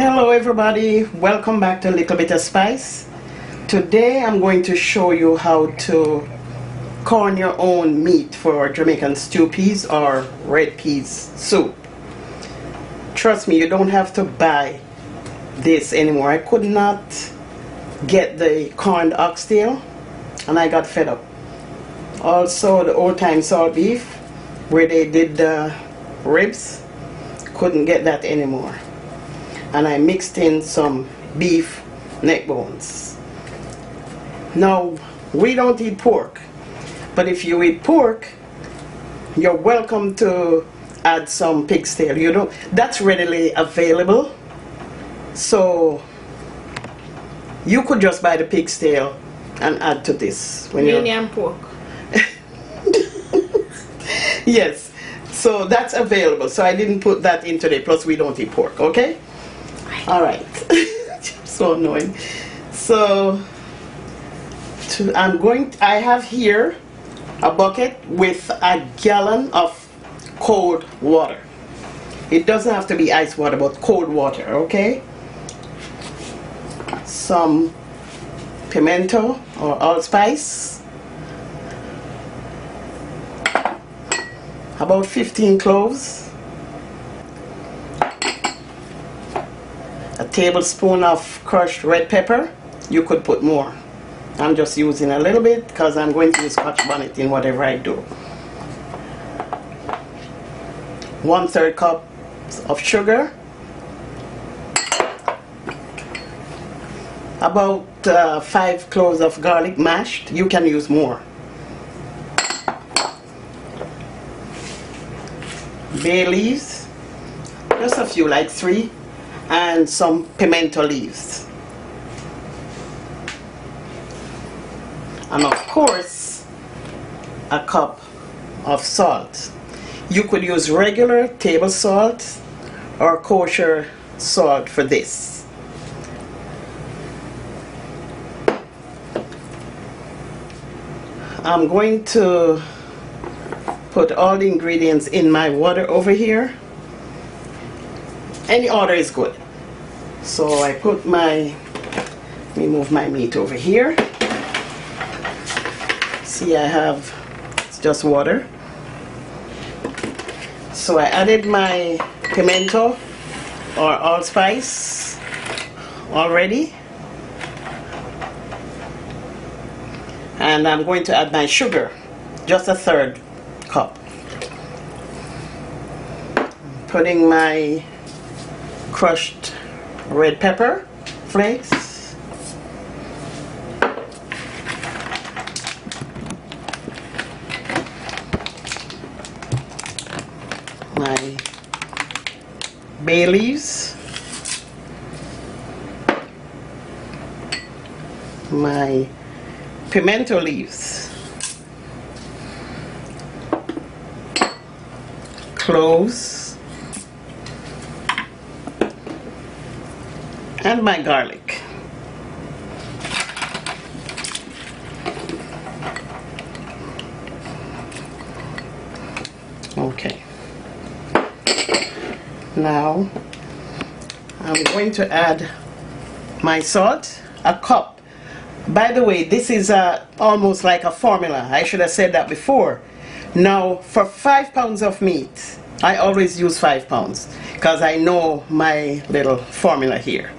Hello everybody, welcome back to LikkleBitASpice. Today I'm going to show you how to corn your own meat for Jamaican stew peas or red peas soup. Trust me, you don't have to buy this anymore. I could not get the corned oxtail and I got fed up. Also the old time salt beef where they did the ribs, couldn't get that anymore. And I mixed in some beef neck bones. Now, we don't eat pork, but if you eat pork, you're welcome to add some pig's tail. You don't, that's readily available, so you could just buy the pig's tail and add to this. When Medium pork. Yes, so that's available. So I didn't put that in today. Plus, we don't eat pork. Okay. All right. So annoying. So I have here a bucket with a gallon of cold water. It doesn't have to be ice water, but cold water, okay? Some pimento or allspice. About 15 cloves. A tablespoon of crushed red pepper. You could put more. I'm just using a little bit because I'm going to use Scotch bonnet in whatever I do. 1/3 cup of sugar. About 5 cloves of garlic mashed. You can use more. Bay leaves. Just a few, like 3. And some pimento leaves. And of course, a cup of salt. You could use regular table salt or kosher salt for this. I'm going to put all the ingredients in my water over here. Any order is good. So I put let me move my meat over here. See, I have, it's just water. So I added my pimento or allspice already. And I'm going to add my sugar, just a 1/3 cup. Putting my crushed red pepper flakes. My bay leaves. My pimento leaves. Cloves. And my garlic. Okay. Now I'm going to add my salt, a cup. By the way, this is almost like a formula. I should have said that before. Now, for 5 pounds of meat, I always use 5 pounds because I know my little formula here.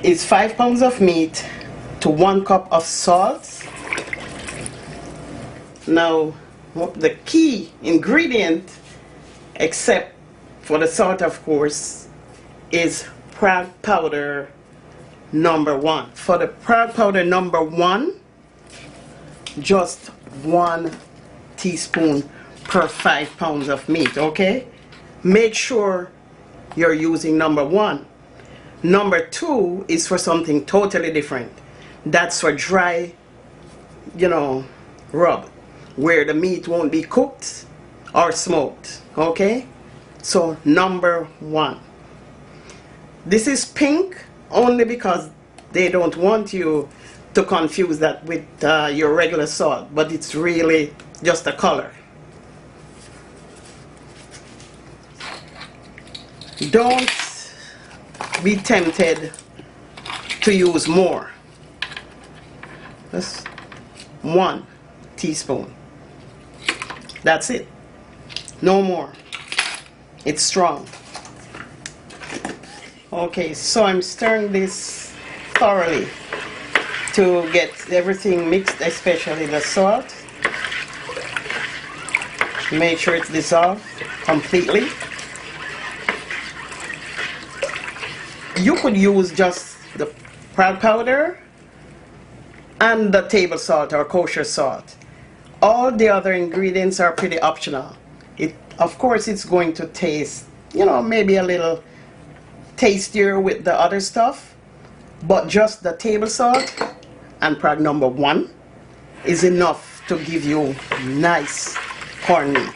Is 5 pounds of meat to 1 cup of salt. Now, the key ingredient, except for the salt of course, is Prague powder number 1. For the Prague powder number 1, just 1 teaspoon per 5 pounds of meat, okay? Make sure you're using number 1. Number 2 is for something totally different. That's for dry, rub, where the meat won't be cooked or smoked, okay? So number 1. This is pink only because they don't want you to confuse that with your regular salt, but it's really just a color. Don't be tempted to use more. Just 1 teaspoon. That's it. No more. It's strong. Okay, so I'm stirring this thoroughly to get everything mixed, especially the salt. Make sure it's dissolved completely. You could use just the powder and the table salt or kosher salt. All the other ingredients are pretty optional. Of course, it's going to taste, you know, maybe a little tastier with the other stuff, but just the table salt and prag number 1 is enough to give you nice corn meat.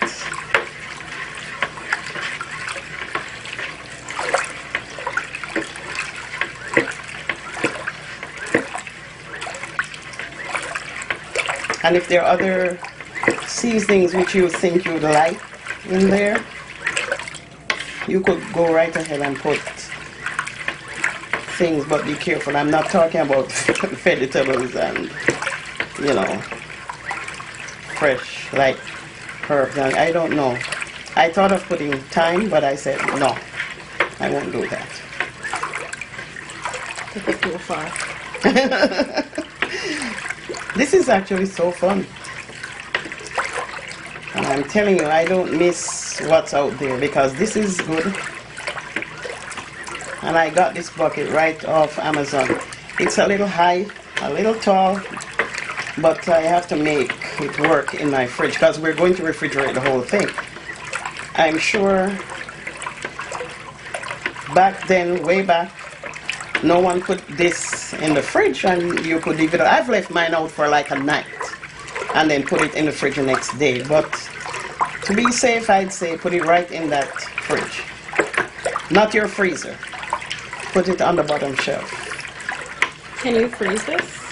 And if there are other seasonings which you think you'd like in there, you could go right ahead and put things, but be careful. I'm not talking about vegetables and, you know, fresh like herbs. And I don't know. I thought of putting thyme, but I said no, I won't do that. Take it too far. This is actually so fun. And I'm telling you, I don't miss what's out there because this is good. And I got this bucket right off Amazon. It's a little high, a little tall, but I have to make it work in my fridge because we're going to refrigerate the whole thing. I'm sure back then, way back, no one put this in the fridge and you could leave it. I've left mine out for like a night and then put it in the fridge the next day. But to be safe, I'd say put it right in that fridge. Not your freezer. Put it on the bottom shelf. Can you freeze this?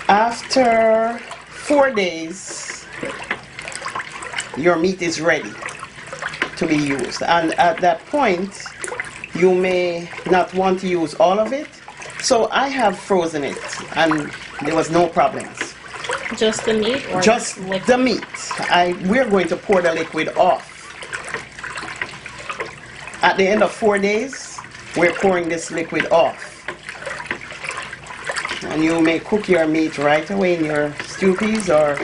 After 4 days, your meat is ready to be used. And at that point, you may not want to use all of it. So I have frozen it and there was no problems. Just the meat or just the meat. We're going to pour the liquid off. At the end of 4 days, we're pouring this liquid off. And you may cook your meat right away in your stew peas or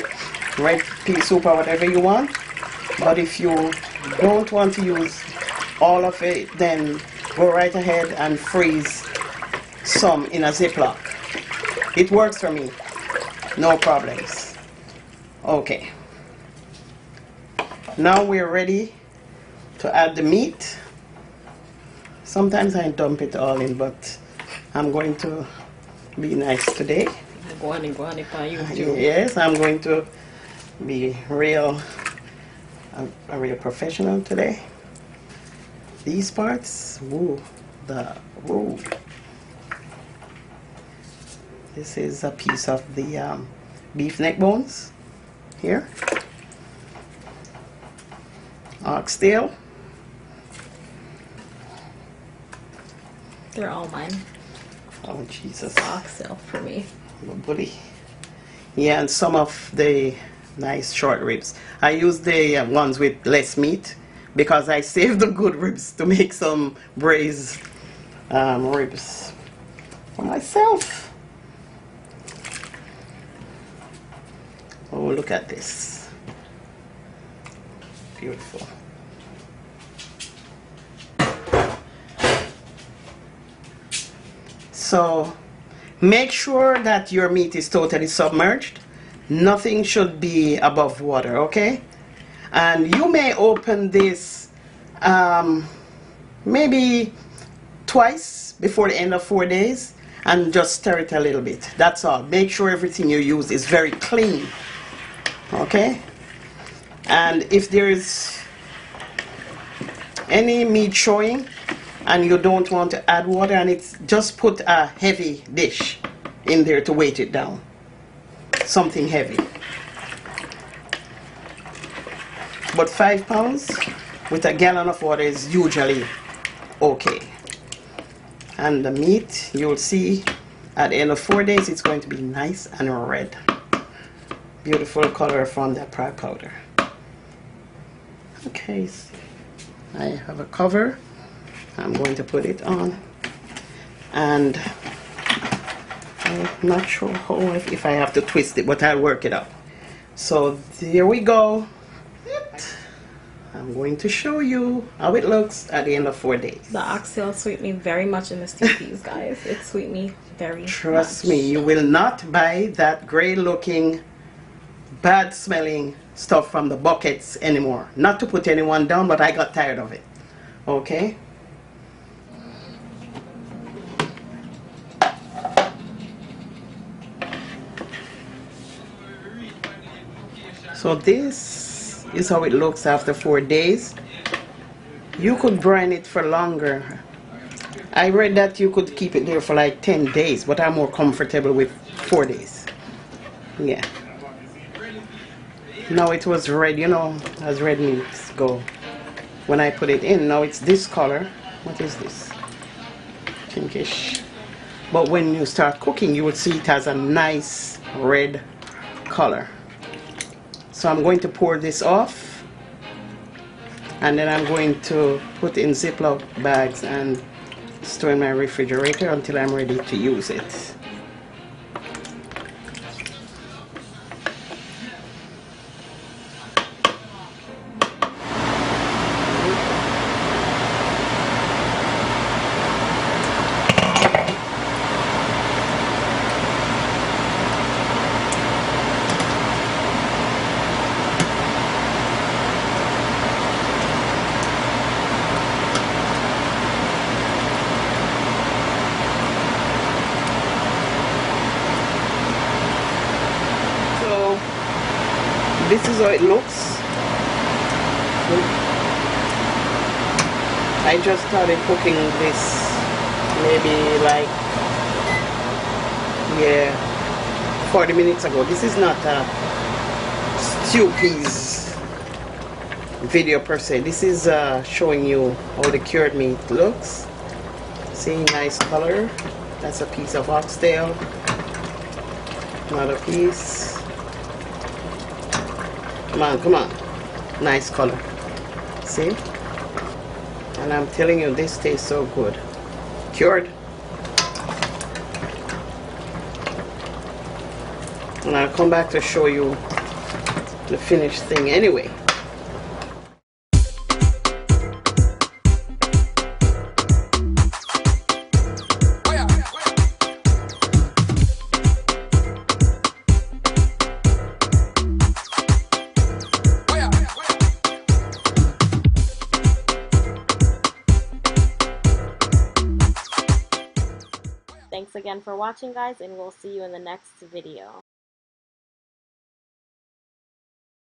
red pea soup or whatever you want. But if you don't want to use all of it, then go right ahead and freeze some in a Ziploc. It works for me. No problems. Okay. Now we're ready to add the meat. Sometimes I dump it all in, but I'm going to be nice today. Go on on YouTube. Yes, I'm going to be a real professional today. These parts, woo. This is a piece of the beef neck bones here. Oxtail. They're all mine. Oh Jesus! Oxtail for me. Oh, buddy. Yeah, and some of the nice short ribs. I use the ones with less meat because I saved the good ribs to make some braised ribs for myself. Oh, look at this. Beautiful. So make sure that your meat is totally submerged. Nothing should be above water, okay? And you may open this maybe twice before the end of 4 days and just stir it a little bit. That's all. Make sure everything you use is very clean, okay? And if there's any meat showing and you don't want to add water, and it's just put a heavy dish in there to weight it down. Something heavy. But 5 pounds with a gallon of water is usually okay. And the meat, you'll see at the end of 4 days, it's going to be nice and red. Beautiful color from that pride powder. Okay, so I have a cover. I'm going to put it on. And I'm not sure how, if I have to twist it, but I'll work it out. So there we go. I'm going to show you how it looks at the end of 4 days. The oxtail sweet me very much in the stew peas, guys. It sweet me very Trust much. me, you will not buy that gray looking, bad smelling stuff from the buckets anymore. Not to put anyone down, but I got tired of it. Okay? So this is how it looks after 4 days. You could brine it for longer. I read that you could keep it there for like 10 days, but I'm more comfortable with 4 days. Yeah. Now it was red, you know, as red meats go. When I put it in, now it's this color. What is this? Pinkish. But when you start cooking, you will see it has a nice red color. So I'm going to pour this off, and then I'm going to put in Ziploc bags and store in my refrigerator until I'm ready to use it. This is how it looks. I just started cooking this maybe like, yeah, 40 minutes ago. This is not a stew peas video per se. This is showing you how the cured meat looks. See, nice color. That's a piece of oxtail. Another piece. Come on, come on. Nice color. See? And I'm telling you, this tastes so good. Cured. And I'll come back to show you the finished thing anyway. Thanks again for watching, guys, and we'll see you in the next video.